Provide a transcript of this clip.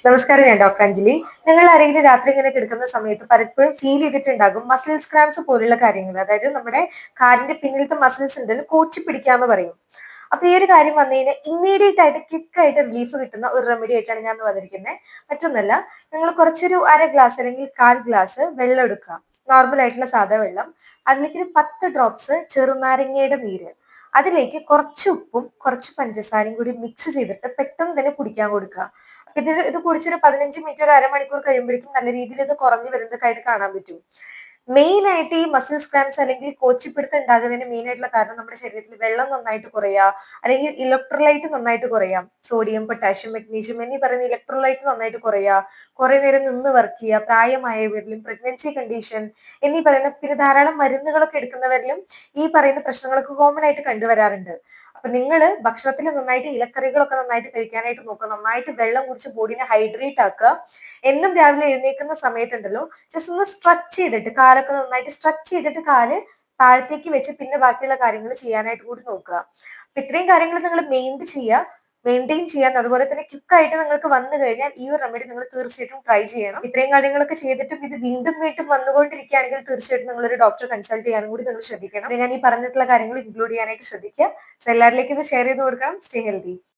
നമസ്കാരം, ഞാൻ ഡോക്ടർ അഞ്ജലി. നിങ്ങൾ ആരെങ്കിലും രാത്രി ഇങ്ങനെ കിടക്കുന്ന സമയത്ത് പലപ്പോഴും ഫീൽ ചെയ്തിട്ടുണ്ടാകും മസിൽസ് ക്രാംസ് പോലുള്ള കാര്യങ്ങൾ. അതായത് നമ്മുടെ കാലിന്റെ പിന്നിലത്തെ മസിൽസ് ഉണ്ടല്ലോ കോച്ചി പിടിക്കാന്ന് പറയും. അപ്പൊ ഈ ഒരു കാര്യം വന്നു കഴിഞ്ഞാൽ ഇമ്മീഡിയറ്റ് ആയിട്ട് ക്വിക്ക് ആയിട്ട് റിലീഫ് കിട്ടുന്ന ഒരു റെമഡി ആയിട്ടാണ് ഞാൻ വന്നിരിക്കുന്നത്. മറ്റൊന്നല്ല, നിങ്ങൾ കുറച്ചൊരു അര ഗ്ലാസ് അല്ലെങ്കിൽ 1/4 ഗ്ലാസ് വെള്ളം എടുക്കുക. നോർമൽ ആയിട്ടുള്ള സാധാ വെള്ളം. അതിലേക്ക് ഒരു 10 ഡ്രോപ്സ് ചെറുനാരങ്ങയുടെ നീര്, അതിലേക്ക് കുറച്ച് ഉപ്പും കുറച്ച് പഞ്ചസാരയും കൂടി മിക്സ് ചെയ്തിട്ട് പെട്ടെന്ന് തന്നെ കുടിക്കാൻ കൊടുക്കുക. ഇത് കുടിച്ചൊരു 15 മിനിറ്റ് ഒരു അരമണിക്കൂർ കഴിയുമ്പോഴേക്കും നല്ല രീതിയിൽ ഇത് കുറഞ്ഞു വരുന്നതായിട്ട് കാണാൻ പറ്റും. മെയിൻ ആയിട്ട് ഈ മസിൽസ് ക്രാംസ് അല്ലെങ്കിൽ കോച്ചിപ്പിടുത്തം ഉണ്ടാകുന്നതിന് മെയിൻ ആയിട്ടുള്ള കാരണം നമ്മുടെ ശരീരത്തിൽ വെള്ളം നന്നായിട്ട് കുറയുക, അല്ലെങ്കിൽ ഇലക്ട്രോലൈറ്റ് നന്നായിട്ട് കുറയാം. സോഡിയം, പൊട്ടാഷ്യം, മഗ്നീഷ്യം എന്നീ പറയുന്ന ഇലക്ട്രോലൈറ്റ് നന്നായിട്ട് കുറയുക, കുറെ നേരം നിന്ന് വർക്ക് ചെയ്യുക, പ്രായമായവരിലും പ്രഗ്നൻസി കണ്ടീഷൻ എന്നീ പറയുന്ന പിന്നെ ധാരാളം മരുന്നുകളൊക്കെ എടുക്കുന്നവരിലും ഈ പറയുന്ന പ്രശ്നങ്ങളൊക്കെ കോമൺ ആയിട്ട് കണ്ടുവരാറുണ്ട്. അപ്പൊ നിങ്ങൾ ഭക്ഷണത്തിൽ നന്നായിട്ട് ഇലക്കറികളൊക്കെ നന്നായിട്ട് കഴിക്കാനായിട്ട് നോക്കുക. നന്നായിട്ട് വെള്ളം കുടിച്ച് ബോഡിനെ ഹൈഡ്രേറ്റ് ആക്കുക. എന്നും രാവിലെ എഴുന്നേൽക്കുന്ന സമയത്തുണ്ടല്ലോ, ജസ്റ്റ് ഒന്ന് സ്ട്രെച്ച് ചെയ്തിട്ട് കാലൊക്കെ നന്നായിട്ട് സ്ട്രെച്ച് ചെയ്തിട്ട് കാല് താഴത്തേക്ക് വെച്ച് പിന്നെ ബാക്കിയുള്ള കാര്യങ്ങൾ ചെയ്യാനായിട്ട് കൂടി നോക്കുക. അപ്പൊ ഇത്രയും കാര്യങ്ങൾ നിങ്ങൾ മെയിൻറ്റെയിൻ ചെയ്യാൻ, അതുപോലെ തന്നെ ക്വിക്കായിട്ട് നിങ്ങൾക്ക് വന്നു കഴിഞ്ഞാൽ ഈ ഒരു റെമഡി നിങ്ങൾ തീർച്ചയായിട്ടും ട്രൈ ചെയ്യണം. ഇത്രയും കാര്യങ്ങളൊക്കെ ചെയ്തിട്ടും ഇത് വീണ്ടും വീണ്ടും വന്നുകൊണ്ടിരിക്കുകയാണെങ്കിൽ തീർച്ചയായിട്ടും നിങ്ങൾ ഒരു ഡോക്ടറെ കൺസൾട്ട് ചെയ്യാനും കൂടി നിങ്ങൾ ശ്രദ്ധിക്കണം. ഞാൻ ഈ പറഞ്ഞിട്ടുള്ള കാര്യങ്ങൾ ഇൻക്ലൂഡ് ചെയ്യാനായിട്ട് ശ്രദ്ധിക്കുക. സോ എല്ലാവരിലേക്കും ഇത് ഷെയർ ചെയ്ത് കൊടുക്കാം. Stay healthy.